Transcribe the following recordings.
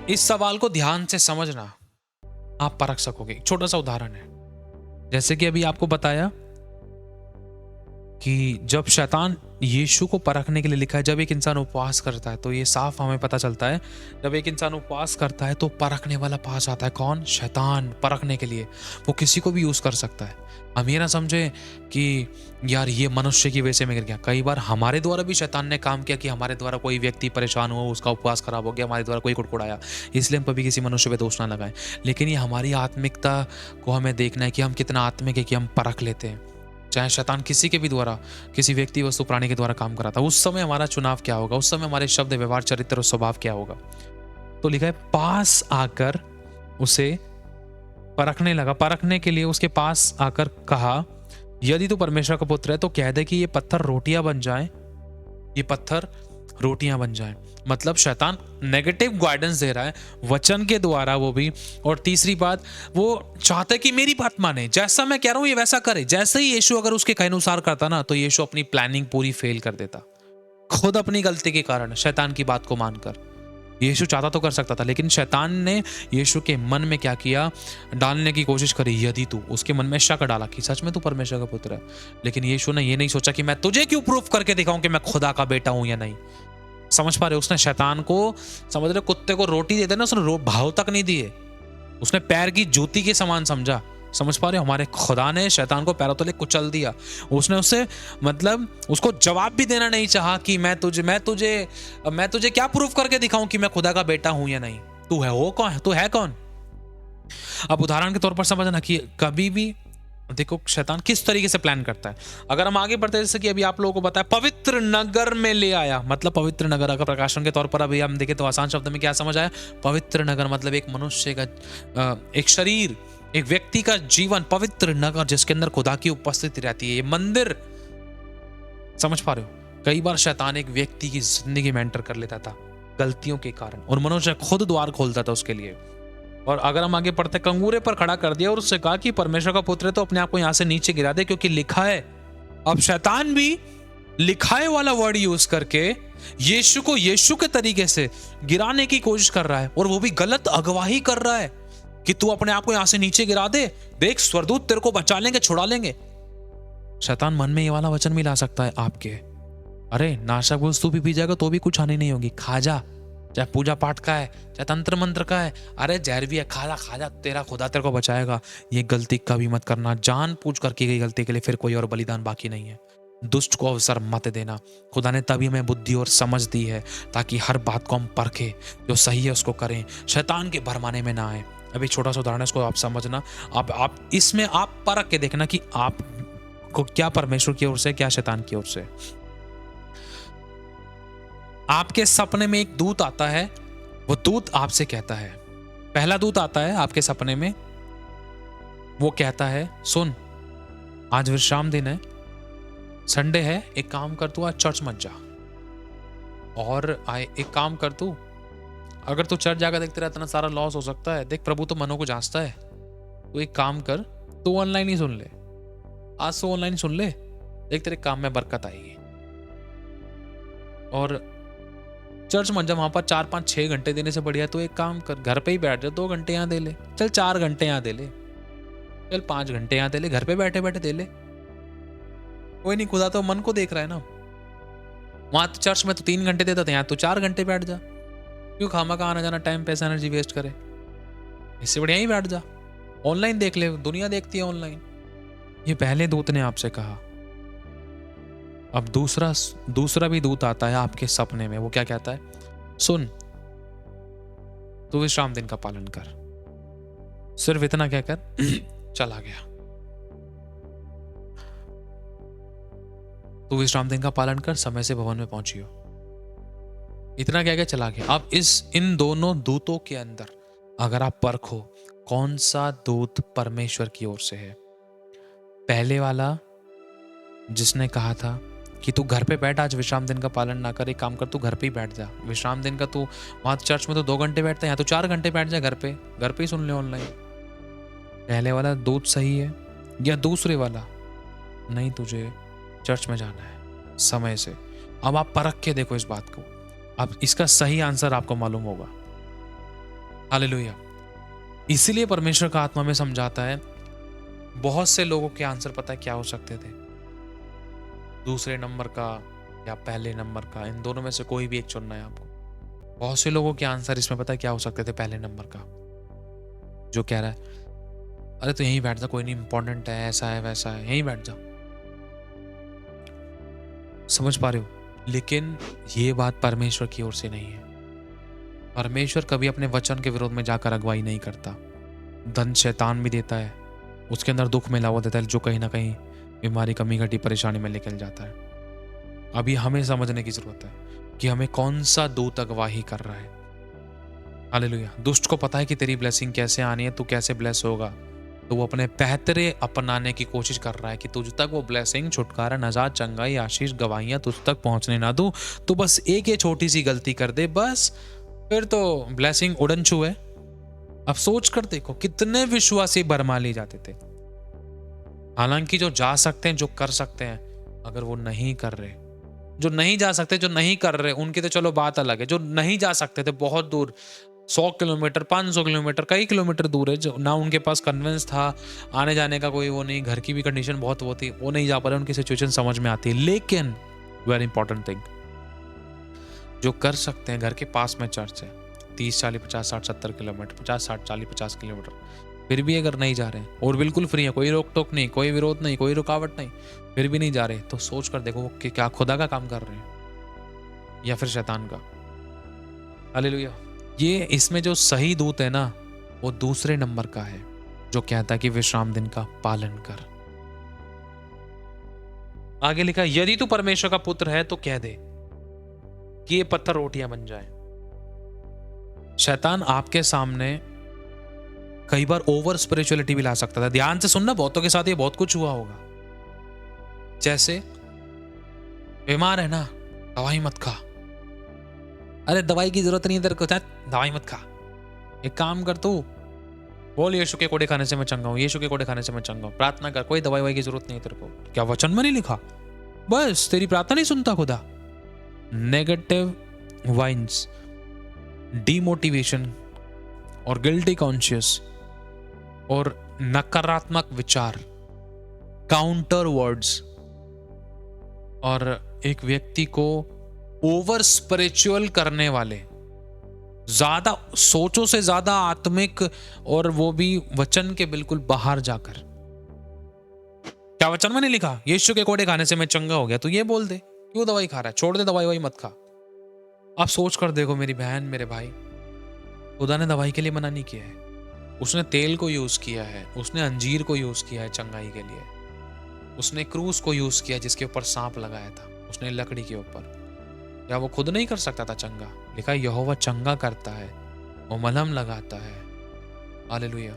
इस सवाल को ध्यान से समझना, आप परख सकोगे। एक छोटा सा उदाहरण है, जैसे कि अभी आपको बताया कि जब शैतान यीशु को परखने के लिए लिखा है, जब एक इंसान उपवास करता है तो ये साफ हमें पता चलता है, जब एक इंसान उपवास करता है तो परखने वाला पास आता है। कौन? शैतान। परखने के लिए वो किसी को भी यूज कर सकता है। हम ये ना समझे कि यार ये मनुष्य की वजह से मैं गिर गया। कई बार हमारे द्वारा भी शैतान ने काम किया कि हमारे द्वारा कोई व्यक्ति परेशान हुआ, उसका उपवास खराब हो गया, हमारे द्वारा कोई कुड़कुड़ाया, इसलिए हम कभी किसी मनुष्य पे दोष ना लगाएं। लेकिन ये हमारी आत्मिकता को हमें देखना है कि हम कितना आत्मिक है कि हम परख लेते हैं। चाहे शैतान किसी के भी द्वारा, किसी व्यक्ति, वस्तु, प्राणी के द्वारा काम कराता, उस समय हमारा चुनाव क्या होगा, उस समय हमारे शब्द, व्यवहार, चरित्र और स्वभाव क्या होगा। तो लिखा है पास आकर उसे परखने लगा। परखने के लिए उसके पास आकर कहा, यदि तू परमेश्वर का पुत्र है तो कह दे कि ये पत्थर रोटियां बन जाएं, ये पत्थर रोटियां बन जाएं। मतलब शैतान नेगेटिव गाइडेंस दे रहा है वचन के द्वारा, वो भी। और तीसरी बात, वो चाहता है कि मेरी बात माने, जैसा मैं कह रहा हूं ये वैसा करे। जैसे ही यीशु अगर उसके कहे अनुसार करता ना, तो यीशु अपनी प्लानिंग पूरी फेल कर देता, खुद अपनी गलती के कारण, शैतान की बात को मानकर। यीशु चाहता तो कर सकता था, लेकिन शैतान ने यीशु के मन में क्या किया, डालने की कोशिश करी। यदि तू, उसके मन में शक डाला कि सच में तू परमेश्वर का पुत्र है। लेकिन यीशु ने ये नहीं सोचा कि मैं तुझे क्यों प्रूफ करके दिखाऊं कि मैं खुदा का बेटा हूं या नहीं। समझ पा रहे हो? उसने शैतान को, समझ रहे, कुत्ते को रोटी देते ना, उसने भाव तक नहीं दिए, उसने पैर की जूती के समान समझा। समझ पा रहे हो? हमारे खुदा ने शैतान को पैरों तले कुचल दिया। उसने उससे, मतलब उसको जवाब भी देना नहीं चाहा कि मैं तुझे क्या प्रूफ करके दिखाऊं कि मैं खुदा का बेटा हूं या नहीं। तू है वो कौन? तू है कौन? अब उदाहरण के तौर पर समझना कि कभी भी देखो शैतान किस तरीके से प्लान करता है। अगर हम आगे बढ़ते हैं, जैसे कि अभी आप लोगों को बताया, पवित्र नगर में ले आया। मतलब पवित्र नगर अगर प्रकाशन के तौर पर अभी हम देखें तो आसान शब्द में क्या समझ आया? पवित्र नगर मतलब एक मनुष्य का एक शरीर, एक व्यक्ति का जीवन, पवित्र नगर जिसके अंदर खुदा की उपस्थिति रहती है, ये मंदिर। समझ पा रहे हो? कई बार शैतान एक व्यक्ति की जिंदगी में एंटर कर लेता था गलतियों के कारण, और मनुष्य खुद द्वार खोलता था उसके लिए। और अगर हम आगे पढ़ते, कंगूरे पर खड़ा कर दिया और उससे कहा कि परमेश्वर का पुत्र है तो अपने आप को यहां से नीचे गिरा दे, क्योंकि लिखा है। अब शैतान भी लिखाए वाला वर्ड यूज करके यीशु को यीशु के तरीके से गिराने की कोशिश कर रहा है, और वो भी गलत अगवाही कर रहा है कि तू अपने आप को यहां से नीचे गिरा दे, देख स्वर्गदूत तेरे को बचा लेंगे, छुड़ा लेंगे। शैतान मन में ये वाला वचन भी ला सकता है आपके, अरे नाशक वस्तु भी पी जाएगा तो भी कुछ हानि नहीं होगी, खा जा, चाहे पूजा पाठ का है, चाहे तंत्र मंत्र का है, अरे जहर भी है, खा जा, तेरा खुदा तेरे को बचाएगा। ये गलती कभी मत करना, जान पूछ कर की गई गलती के लिए फिर कोई और बलिदान बाकी नहीं है। दुष्ट को अवसर मत देना। खुदा ने तभी हमें बुद्धि और समझ दी है ताकि हर बात को हम परखें, जो सही है उसको करें, शैतान के भरमाने में ना आए। अभी छोटा सा उदाहरण है, इसको आप समझना। आप इसमें आप परख के देखना कि आप को क्या परमेश्वर की ओर से, क्या शैतान की ओर से। आपके सपने में एक दूत आता है, वो दूत आपसे कहता है, पहला दूत आता है आपके सपने में, वो कहता है सुन, आज विश्राम दिन है, संडे है, एक काम कर तू आज चर्च मत जा, और एक काम कर तू, अगर तू चर्च जाकर देखते रहता ना सारा लॉस हो सकता है। देख प्रभु तो मनों को जांचता है, तो एक काम कर, तू ऑनलाइन ही सुन ले, आज तो ऑनलाइन सुन ले, देख तेरे काम में बरकत आएगी। और चर्च मत जा, वहां पर 4-5-6 घंटे देने से बढ़िया तो एक काम कर, घर पे ही बैठ जा, 2 घंटे यहाँ दे ले, चल 4 घंटे यहाँ दे ले, चल 5 घंटे यहाँ दे ले, घर पे बैठे बैठे दे ले, कोई नहीं, खुदा तो मन को देख रहा है ना। वहां तो चर्च में तो 3 घंटे देता था, यहाँ तो 4 घंटे बैठ जा, क्यों खामा का आना जाना टाइम पैसा एनर्जी वेस्ट करे, इससे बढ़िया ही बैठ जा, ऑनलाइन देख ले, दुनिया देखती है ऑनलाइन। ये पहले दूत ने आपसे कहा। अब दूसरा भी दूत आता है आपके सपने में, वो क्या कहता है, सुन तू विश्राम दिन का पालन कर, सिर्फ इतना कहकर चला गया, तू विश्राम दिन का पालन कर, समय से भवन में पहुंचियो, इतना कहकर चला गया। अब इन दोनों दूतों के अंदर अगर आप परखो कौन सा दूत परमेश्वर की ओर से है, पहले वाला जिसने कहा था कि तू घर पे बैठ, आज विश्राम दिन का पालन ना कर, एक काम कर तू घर पे ही बैठ जा, विश्राम दिन का तू वहां चर्च में तो 2 घंटे बैठता है, यहाँ तो 4 घंटे बैठ जा, घर पे ही सुन ले ऑनलाइन। पहले वाला दूत सही है या दूसरे वाला? नहीं, तुझे चर्च में जाना है समय से। अब आप परख के देखो इस बात को, अब इसका सही आंसर आपको मालूम होगा। हालेलुया। इसीलिए परमेश्वर का आत्मा में समझाता है, बहुत से लोगों के आंसर पता है क्या हो सकते थे? दूसरे नंबर का या पहले नंबर का, इन दोनों में से कोई भी एक चुनना है आपको। बहुत से लोगों के आंसर इसमें पता है क्या हो सकते थे? पहले नंबर का, जो कह रहा है, अरे तो यहीं बैठ जा, कोई नहीं, इंपॉर्टेंट है, ऐसा है वैसा है, यहीं बैठ जा। समझ पा रहे हो? लेकिन ये बात परमेश्वर की ओर से नहीं है। परमेश्वर कभी अपने वचन के विरोध में जाकर अगुवाई नहीं करता। धन शैतान भी देता है, उसके अंदर दुख मिला हुआ देता है, जो कहीं ना कहीं बीमारी, कमी, घटी, परेशानी में लेकर जाता है। अभी हमें समझने की जरूरत है कि हमें कौन सा दूत अगवाही कर रहा है। हालेलुया। दुष्ट को पता है कि तेरी ब्लेसिंग कैसे आनी है, तू कैसे ब्लेस होगा, तो वो अपने पैतरे अपनाने की कोशिश कर रहा है कि तुझ तक वो ब्लेसिंग, छुटकारा, नजात, चंगाई, आशीष, गवाहियां तुझ तक पहुंचने ना दूं। तो बस एक ये छोटी सी गलती कर दे, बस फिर तो ब्लेसिंग उड़न छू है। अब सोच कर देखो कितने विश्वासी बरमा ली जाते थे, हालांकि जो जा सकते हैं, जो कर सकते हैं, अगर वो नहीं कर रहे, जो नहीं जा सकते, जो नहीं कर रहे, उनकी तो चलो बात अलग है। जो नहीं जा सकते थे बहुत दूर, 100 किलोमीटर, 500 किलोमीटर, कई किलोमीटर दूर है, जो ना उनके पास कन्वेंस था, आने जाने का कोई वो नहीं, घर की भी कंडीशन बहुत वो थी, वो नहीं जा पा रहे, उनकी सिचुएशन समझ में आती है। लेकिन वेरी इंपॉर्टेंट थिंग, जो कर सकते हैं, घर के पास में चर्च है, 30, 40, 50, 60, 70 किलोमीटर, 50, 60, 40, 50 किलोमीटर, फिर भी अगर नहीं जा रहे हैं और बिल्कुल फ्री है, कोई रोक टोक नहीं, कोई विरोध नहीं, कोई रुकावट नहीं, फिर भी नहीं जा रहे, तो सोच कर देखो कि क्या खुदा का काम कर रहे हैं या फिर शैतान का। हालेलुया। ये इसमें जो सही दूत है ना, वो दूसरे नंबर का है, जो कहता है कि विश्राम दिन का पालन कर। आगे लिखा, यदि तू परमेश्वर का पुत्र है तो कह दे कि ये पत्थर रोटियां बन जाए। शैतान आपके सामने कई बार ओवर स्पिरिचुअलिटी भी ला सकता था। ध्यान से सुनना, बहुतों के साथ ये बहुत कुछ हुआ होगा। जैसे बीमार है ना, दवाई मत खा, अरे दवाई की जरूरत नहीं है तेरे को, दवाई मत खा, एक काम कर तू बोल, यीशु के कोड़े खाने से मैं चंगा हूं, यीशु के कोड़े खाने से मैं चंगा हूं, प्रार्थना कर, कोई दवाई की जरूरत नहीं है तेरे को। क्या वचन में नहीं लिखा? बस तेरी प्रार्थना नहीं सुनता खुदा। नेगेटिव वाइन्स, डीमोटिवेशन और गिल्टी कॉन्शियस और नकारात्मक विचार, काउंटर वर्ड्स, और एक व्यक्ति को ओवर स्पिरिचुअल करने वाले, ज्यादा सोचो से ज्यादा आत्मिक, और वो भी वचन के बिल्कुल बाहर जाकर। क्या वचन में नहीं लिखा यीशु के कोड़े खाने से मैं चंगा हो गया? तो ये बोल दे, क्यों दवाई खा रहा है, छोड़ दे दवाई, वही मत खा। आप सोच कर देखो मेरी बहन, मेरे भाई, खुदा ने दवाई के लिए मना नहीं किया है। उसने तेल को यूज किया है, उसने अंजीर को यूज किया है चंगाई के लिए, उसने क्रूस को यूज किया जिसके ऊपर सांप लगाया था, उसने लकड़ी के ऊपर। क्या वो खुद नहीं कर सकता था चंगा? लिखा यहोवा चंगा करता है, वो मलहम लगाता है। हालेलुया।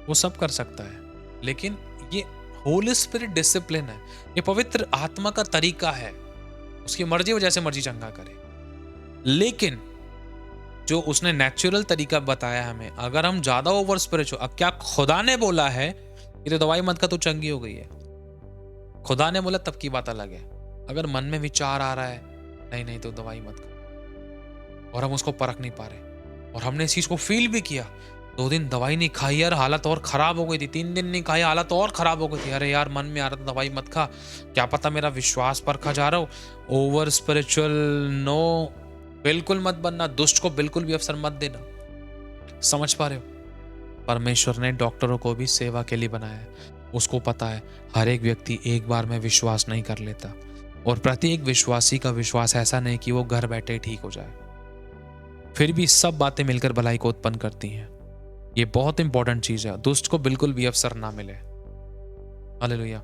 वो सब कर सकता है, लेकिन ये होली स्पिरिट डिसिप्लिन है, ये पवित्र आत्मा का तरीका है, उसकी मर्जी वजह से मर्जी चंगा करे। लेकिन जो उसने नेचुरल तरीका बताया हमें, अगर हम ज्यादा ओवर स्पिरिचुअल, अब क्या खुदा ने बोला है कि तो दवाई मत का, तू चंगी हो गई है, खुदा ने बोला तब की बात अलग है। अगर मन में विचार आ रहा है नहीं नहीं तो दवाई मत खा, और हम उसको परख नहीं पा रहे, और हमने इस चीज को फील भी किया, 2 दिन दवाई नहीं खाई यार, हालत और खराब हो गई थी, 3 दिन नहीं खाई, हालत और खराब हो गई थी, अरे यार मन में आ रहा था दवाई मत खा, क्या पता मेरा विश्वास परखा जा रहा हो। ओवर स्पिरिचुअल नो, बिल्कुल मत बनना, दुष्ट को बिल्कुल भी अवसर मत देना। समझ पा रहे हो? परमेश्वर ने डॉक्टरों को भी सेवा के लिए बनाया है। उसको पता है हर एक व्यक्ति एक बार में विश्वास नहीं कर लेता, और प्रत्येक विश्वासी का विश्वास ऐसा नहीं कि वो घर बैठे ठीक हो जाए। फिर भी सब बातें मिलकर भलाई को उत्पन्न करती हैं। ये बहुत इंपॉर्टेंट चीज है, दुष्ट को बिल्कुल भी अवसर ना मिले। हालेलुया।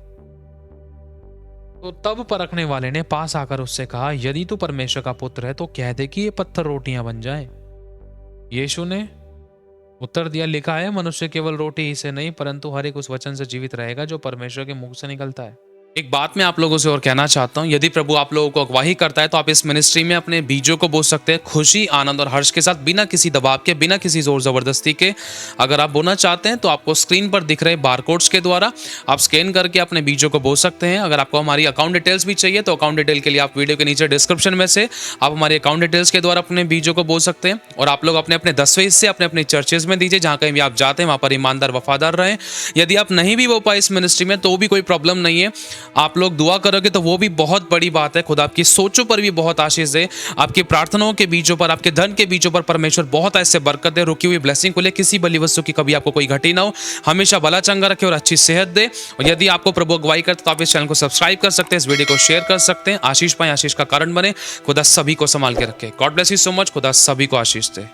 तो तब परखने वाले ने पास आकर उससे कहा, यदि तू परमेश्वर का पुत्र है तो कह दे कि ये पत्थर रोटियां बन जाएं। यीशु ने उत्तर दिया, लिखा है मनुष्य केवल रोटी ही से नहीं परंतु हर एक उस वचन से जीवित रहेगा जो परमेश्वर के मुख से निकलता है। एक बात मैं आप लोगों से और कहना चाहता हूँ, यदि प्रभु आप लोगों को अगुवाही करता है तो आप इस मिनिस्ट्री में अपने बीजों को बो सकते हैं खुशी, आनंद और हर्ष के साथ, बिना किसी दबाव के, बिना किसी ज़ोर ज़बरदस्ती के। अगर आप बोना चाहते हैं तो आपको स्क्रीन पर दिख रहे बारकोड्स के द्वारा आप स्कैन करके अपने बीजों को बो सकते हैं। अगर आपको हमारी अकाउंट डिटेल्स भी चाहिए तो अकाउंट डिटेल के लिए आप वीडियो के नीचे डिस्क्रिप्शन में से आप हमारी अकाउंट डिटेल्स के द्वारा अपने बीजों को बो सकते हैं। और आप लोग अपने अपने 10वें हिस्से अपने अपने चर्चेज में दीजिए, जहाँ कहीं भी आप जाते हैं वहाँ पर ईमानदार वफादार रहें। यदि आप नहीं भी बो पाए इस मिनिस्ट्री में तो भी कोई प्रॉब्लम नहीं है, आप लोग दुआ करोगे तो वो भी बहुत बड़ी बात है। खुदा आपकी सोचों पर भी बहुत आशीष दे, आपकी प्रार्थनाओं के बीजों पर, आपके धन के बीजों पर परमेश्वर बहुत ऐसे बरकत दे, रुकी हुई ब्लेसिंग को ले, किसी बली वस्तु की कभी आपको कोई घटी ना हो, हमेशा भला चंगा रखे और अच्छी सेहत दे। और यदि आपको प्रभु अगुवाई करते तो आप इस चैनल को सब्सक्राइब कर सकते हैं, इस वीडियो को शेयर कर सकते हैं। आशीष पाए, आशीष का कारण बने। खुदा सभी को संभाल के रखे। God bless you so much. खुदा सभी को आशीष दे।